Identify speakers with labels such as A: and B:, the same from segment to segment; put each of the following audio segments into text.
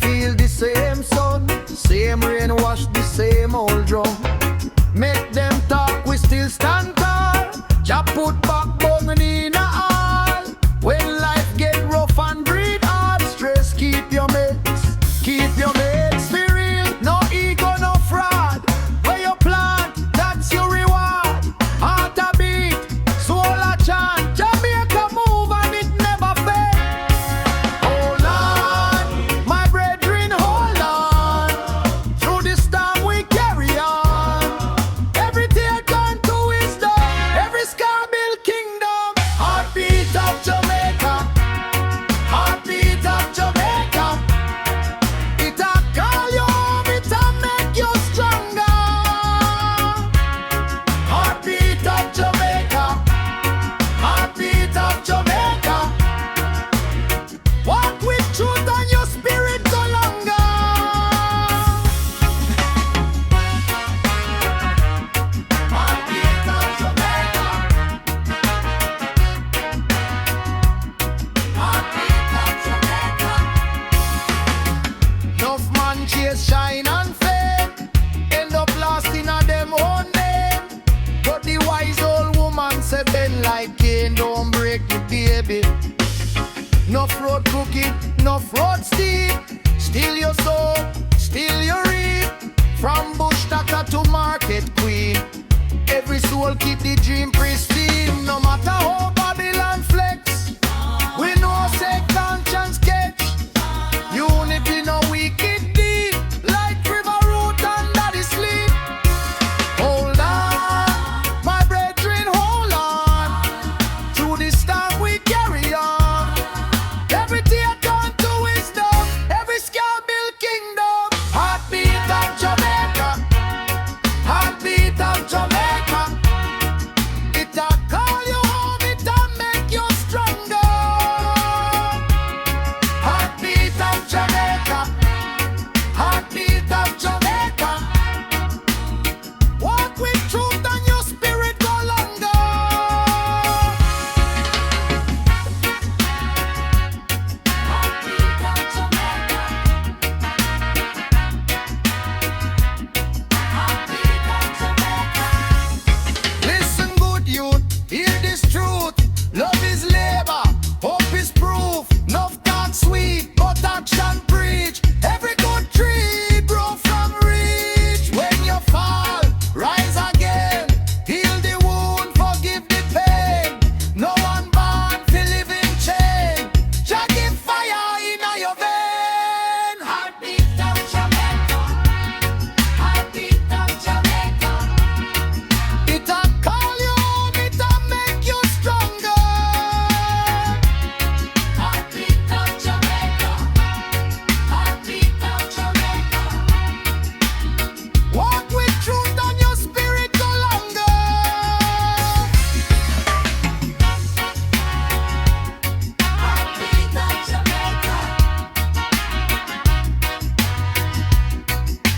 A: feel the same sun, same rain wash the same old drum. Make them talk, we still stand tall. Jah put backbone in a all. When life get rough and breed hard, stress keep your mates for real. No ego, no fraud. Where you plant, that's your reward. Heart a beat, soul a chant. Jamaica move and it never fail. Hold on, my brethren, hold on. Through the storm we carry on. Every tear turned to wisdom, every scar build kingdom. Heartbeat of Jamaica, heartbeat of Jamaica. It a call you home, it a make you stronger. Heartbeat of Jamaica, heartbeat of Jamaica. Walk with truth and your spirit go longer. Heartbeat of Jamaica, heartbeat of Jamaica. Enough man chase shine and fame, end up lost in a them own name. But the wise old woman said, bend like Cain, don't break the baby. Enough road crooked, enough road steep. Still you sow, still you reap. From bush tucker to market queen, every soul keep the dream pristine. No matter how Babylon flex, we know say conscience catch. Unity no wicked deed, like river root under the sleep. Hold on, my brethren, hold on. Through the storm we carry on. Every tear turned to wisdom, every scar build kingdom. Heartbeat of Jamaica, heartbeat of Jamaica. It a call you home, it a make you stronger. Heartbeat of Jamaica, heartbeat of Jamaica. Walk with truth and your spirit go longer. Heartbeat of Jamaica, heartbeat of Jamaica. Listen good youth, hear this truth. Love is labor, hope is proof. Enough talk sweet, but action preach. Every good tree grow from reach. When you fall, rise again. Heal the wound, forgive the pain. No one born to live in chain. Jah give fire in your vein. Heartbeat of Jamaica, heartbeat of Jamaica. It a call you home, it a make you stronger. Heartbeat of Jamaica, heartbeat of Jamaica. Walk with truth and your spirit go longer. Heartbeat of Jamaica,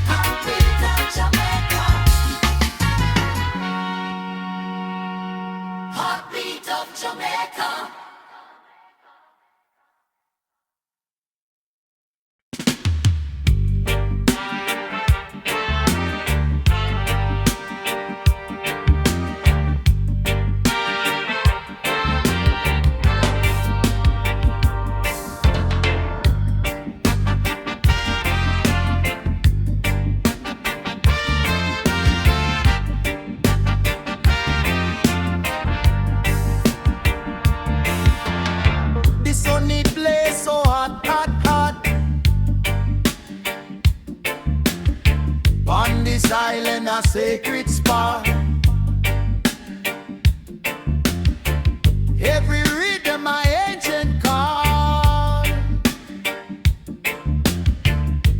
A: heartbeat of Jamaica. Heartbeat of Jamaica. The sun it blaze so hot, hot, hot. On this island a sacred spot. Every rhythm my ancient call.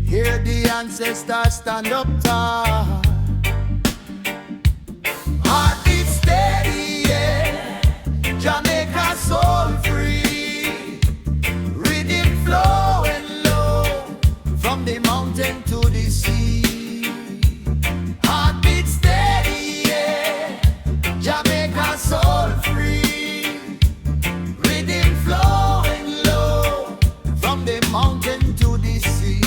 A: Hear the ancestors stand up tall. Heartbeat steady, yeah. Jamaica soul free. Rhythm flowing low from the mountain to the sea. Heartbeat steady, yeah. Jamaica soul free. Rhythm flowing low from the mountain to the sea.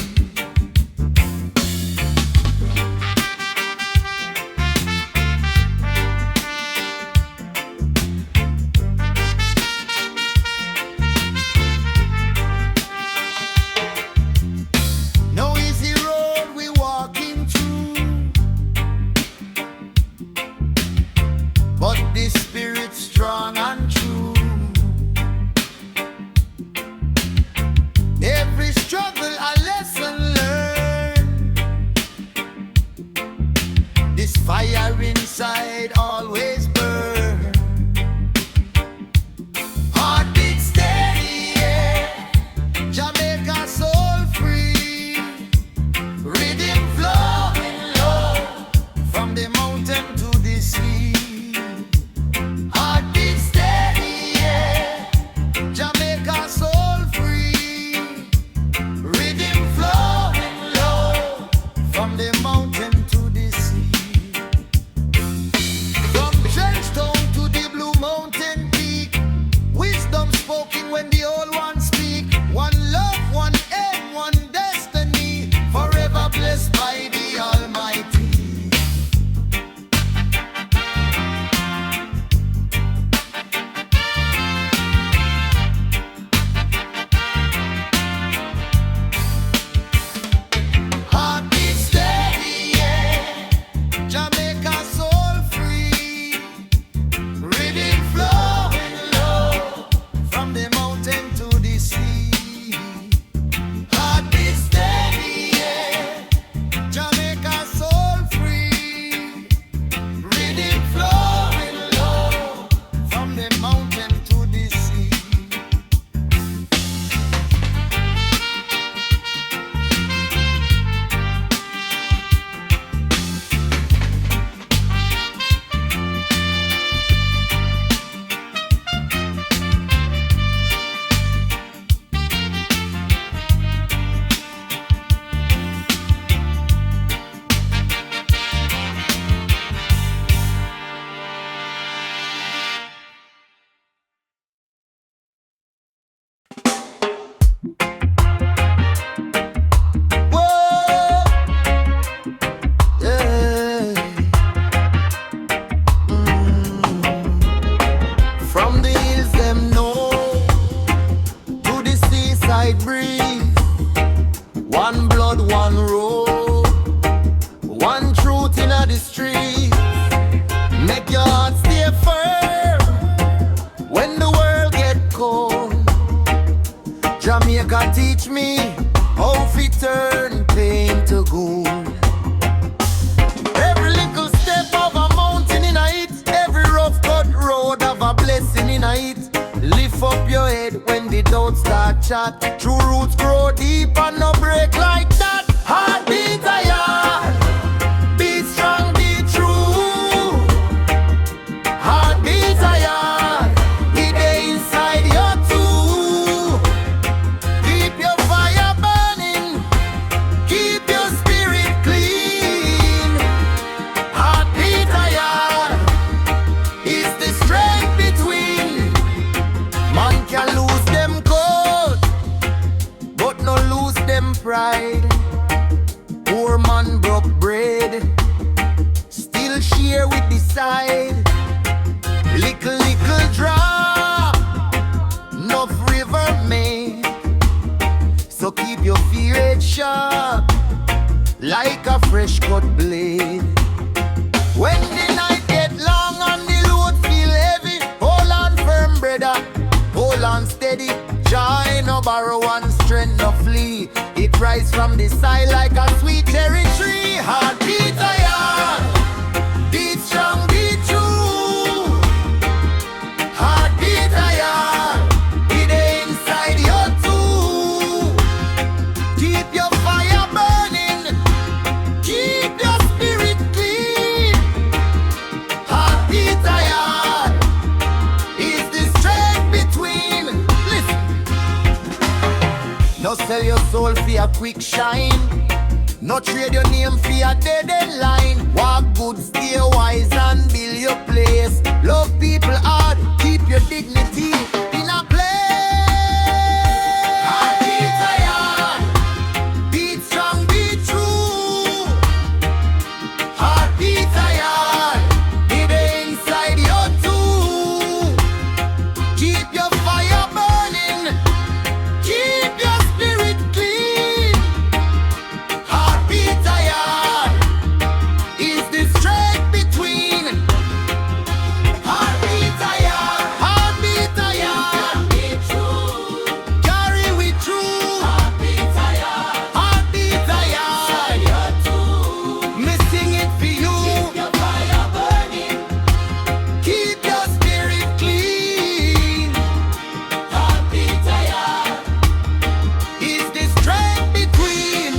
A: Jamaica teach me how to turn pain to gold. Every little step of a mountain in a it, every rough cut road of a blessing in a it. Lift up your head when the doubts start chat. True roots grow deep and no break like that. Heartbeat higher, be strong, be true. Heartbeat higher, it ain't inside your too. Keep your fire burning, keep your spirit clean. Heartbeat higher is the strength between. Man can lose them coat, but no lose them pride. Poor man broke bread, still share with the side. Little drop, enough river made. So keep your feet sharp, like a fresh cut blade. When the night get long and the load feel heavy, hold on firm, brother, hold on steady. Joy no borrow and strength no flee. It rise from the side like a sweet cherry tree. Heartbeat higher, beat strong, beat true. Heartbeat higher, it ain't inside your too. Keep your fire burning, keep your spirit clean. Heartbeat higher is the strength between. Listen, no sell your soul for a quick shine. No trade your name for a dead end line. Walk good, stay wise and build your place. Love people hard, keep your dignity in a place. Heartbeat higher, beat strong, beat true. Heartbeat higher, it ain't inside your too. Keep your fire burning, keep your spirit clean. Heartbeat higher is the strength between. Heartbeat higher, heartbeat higher, be true. Carry we true. Heartbeat higher, you too. Me sing it for you. Keep your fire burning, keep your spirit clean. Heartbeat higher is the strength between.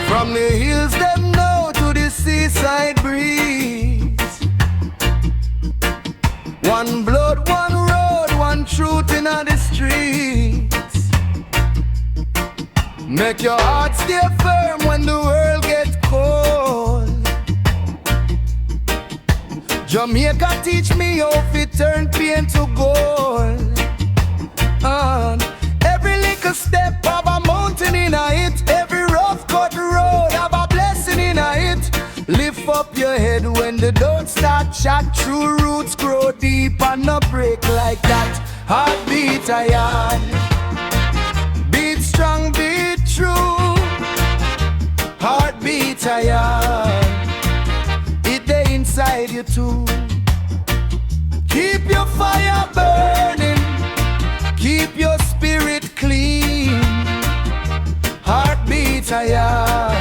A: From the hills them know to the seaside breeze. One blood, one road, one truth in the streets. Make your heart stay firm when the world gets cold. Jamaica teach me how to turn pain to gold. Every little step of a mountain in a it, every rough cut road have a blessing in a it. Lift up your head when the doubts start chat. True roots grow deep and no break like that. Heartbeat higher, beat strong, beat true. Heartbeat higher, it ain't inside you too. Keep your fire burning, keep your spirit clean. Heartbeat higher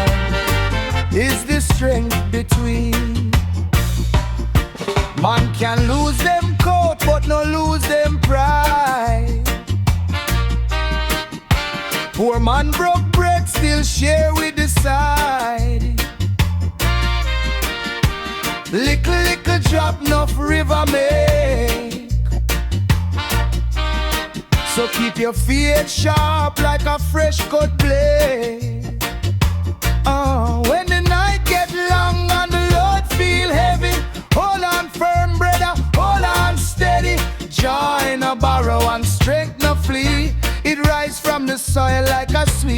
A: is the strength between. Man can lose them coat, but no lose them pride. Poor man broke bread, still share with the side. Little drop, enough river make. So keep your feet sharp like a fresh cut blade. When the night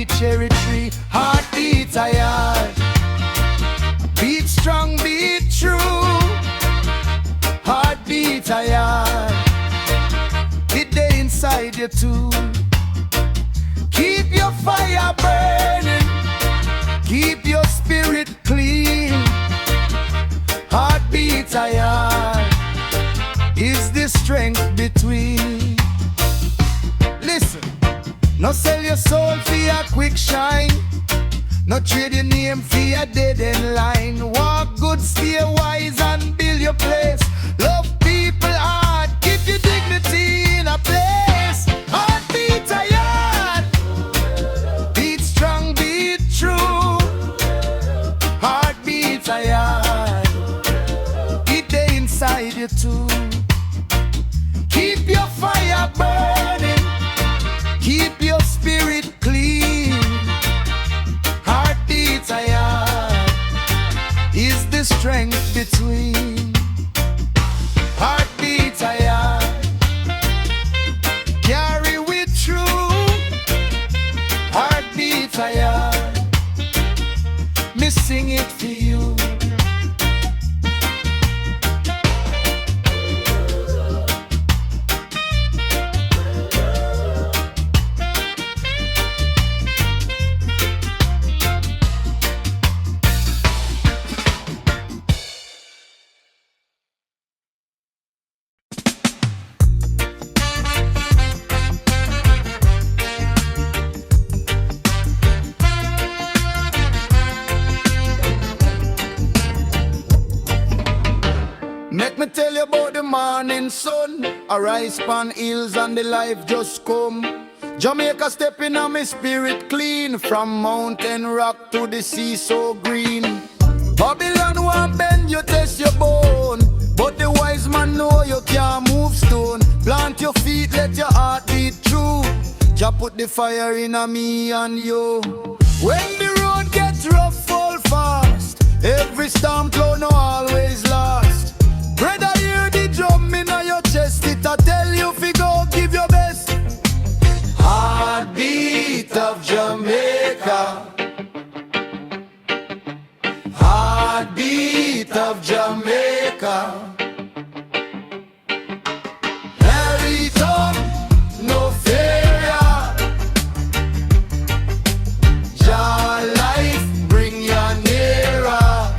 A: the cherry tree. Heartbeat higher. Beat strong, beat true. Heartbeat higher. It day inside you too. Keep your fire burning. Keep your spirit clean. Heartbeat higher is the strength between. Listen, no sell your soul for your quick shine. No trade your name for your dead end line. Walk good, stay wise and build your place. Love people hard, keep your dignity in a place. Heartbeat higher. Beat strong, beat true. Heartbeat higher. It day inside you too. Keep your fire burning. Keep your spirit clean. Heartbeat higher is the strength between. Heartbeat higher. Carry with true. Heartbeat higher. Me sing it for you. Make me tell you about the morning sun. Arise pan hills and the life just come. Jamaica stepping on me spirit clean. From mountain rock to the sea so green. Babylon won't bend you, test your bone. But the wise man know you can't move stone. Plant your feet, let your heart beat true. Jah put the fire in a me and you. When the road gets rough, fall fast. Every storm cloud no always last. Brother, hear the drum in your chest. It a tell you fi go give your best. Heartbeat of Jamaica. Heartbeat of Jamaica. Carry it on, no fear. Jah life bring you nearer.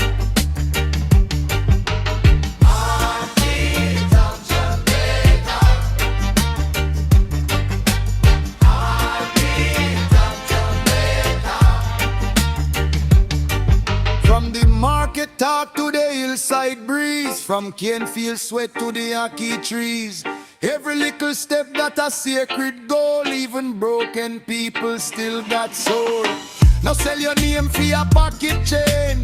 A: Talk to the hillside breeze. From Canefield sweat to the Yaki trees. Every little step that a sacred goal. Even broken people still got soul. Now sell your name for your pocket chain.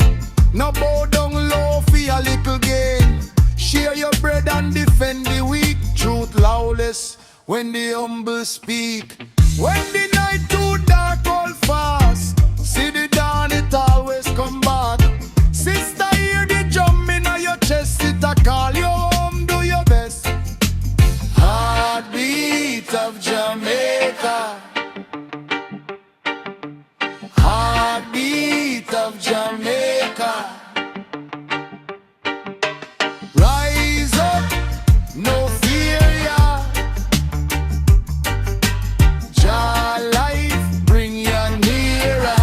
A: No bow down low for your little gain. Share your bread and defend the weak. Truth lawless when the humble speak. When the night too dark, hold fast. See the dawn, it always come back. Sister, hear the drum in your chest. It a call you home, do your best. Heartbeat of Jamaica. Heartbeat of Jamaica. Rise up, no fear, yeah. Jah life bring you nearer.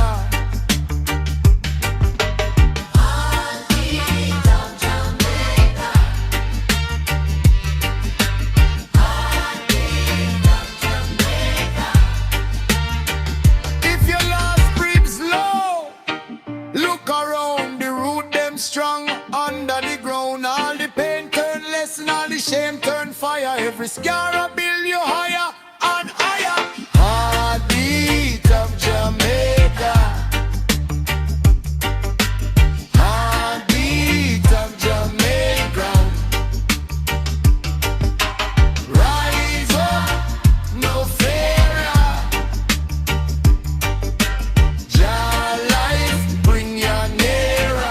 A: Strong under the ground. All the pain turn less and all the shame turn fire. Every scar I build you higher and higher. Heartbeat of Jamaica. Heartbeat of Jamaica. Rise up, no fear. Jah life bring you nearer.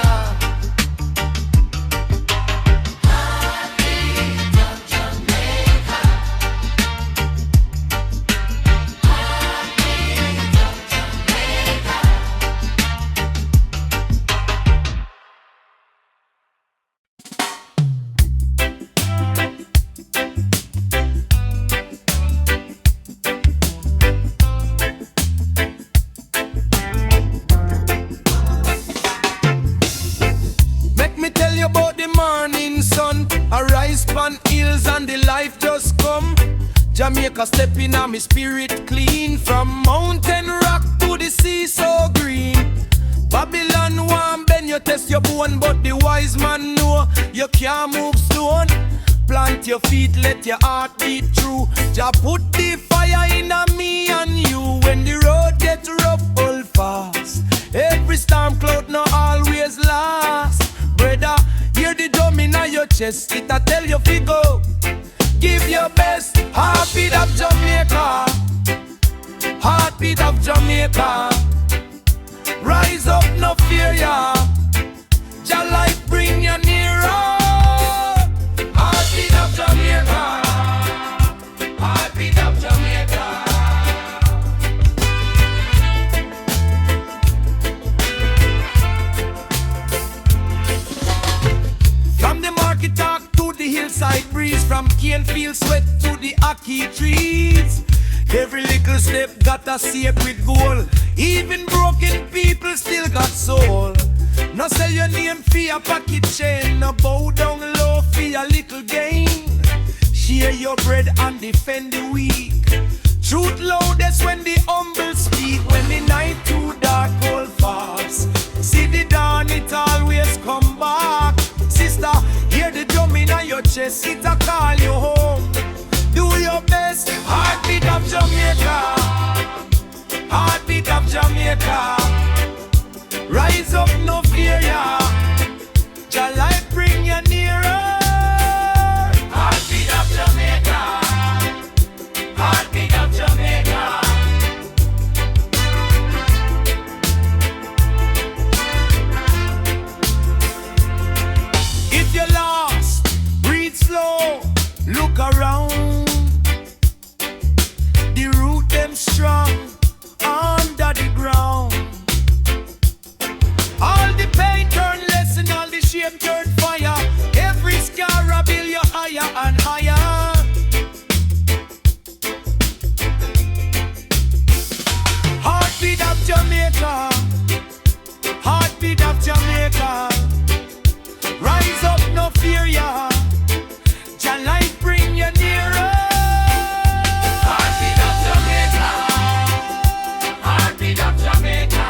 A: Jamaica stepping on me spirit clean. From mountain rock to the sea so green. Babylon want bend you test your bone, but the wise man know you can't move stone. Plant your feet, let your heart beat true. Jah put the fire in a me and you. When the road get rough, hold fast. Every storm cloud no always last. Brother, hear the drum in your chest, it a tell you fi go. Give your best, heartbeat of Jamaica. Heartbeat of Jamaica. Rise up, no fear ya. Jah life bring you nearer. Heartbeat of Jamaica. Heartbeat of Jamaica. From the market talk to the hillside breeze, from cane field sweat to the ackee trees. Every little step got a sacred goal. Even broken people still got soul. No sell your name for a pocket chain. No bow down low for a little gain. Share your bread and defend the weak. Truth loudest when the humble speak. When the night too dark, hold fast. See the dawn, it always come back. Sister, hear the drum in your chest, it a call you home. Do your best, heartbeat of Jamaica. Heartbeat of Jamaica. Rise up, no fear ya. Jah life bring you nearer. Heartbeat of Jamaica. Heartbeat of Jamaica. If you're lost, breathe slow, look around. The root them strong under the ground. All the pain turn lesson, all the shame turn fire. Every scar a build you higher and higher. Heartbeat of Jamaica. Heartbeat of Jamaica. Rise up, no fear ya. Jah life bring you nearer. Heartbeat of Jamaica. Heartbeat of Jamaica.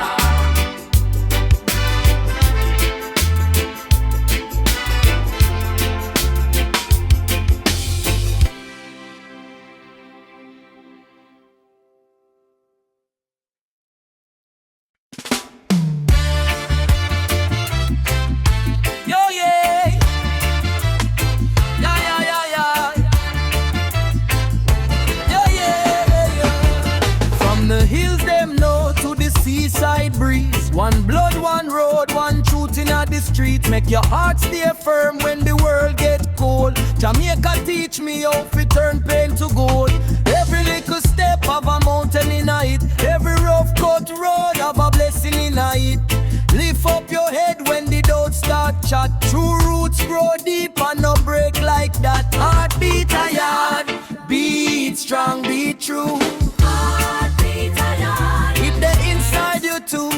A: Yo, yeah. Yeah, yeah, yeah, yeah. Yeah, yeah, yeah. From the hills them know to the seaside breeze. One blood, one road, one truth in the street. Make your heart stay firm when the world get cold. Jamaica teach me how to turn pain to gold. Every little step of a mountain in it. Every rough cut road of a blessing in it. Lift up your head when the doubts start chat. True roots grow deep and no break like that. Heartbeat a yard, beat strong, beat true. Heartbeat a yard, keep the inside you too.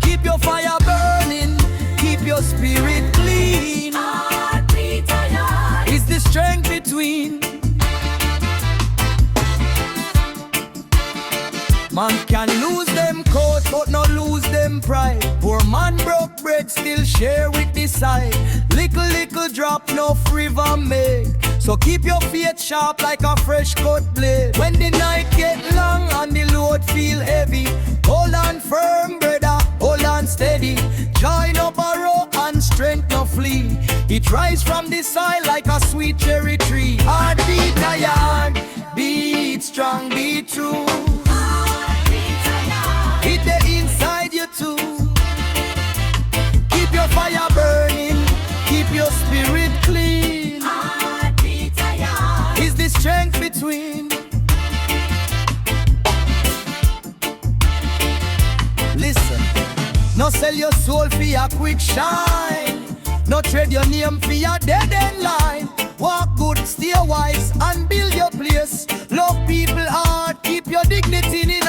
A: Keep your fire burning, keep your spirit clean. Heartbeat a yard, is the strength between. Man can lose them coat, but not lose them pride. Poor man broke bread, still share with the side. Little drop, no river make. So keep your faith sharp like a fresh cut blade. When the night get long and the load feel heavy, hold on firm, brother, hold on steady. Joy no borrow and strength no flee. It rise from the soil like a sweet cherry tree. Heartbeat a yard, beat strong, beat true. Hit the inside you too. Keep your fire burning, keep your spirit clean. Heartbeat a yard, is the strength between. Listen, no sell your soul for a quick shine. No trade your name for a dead end line. Walk good, stay wise and build your place. Love people hard, keep your dignity in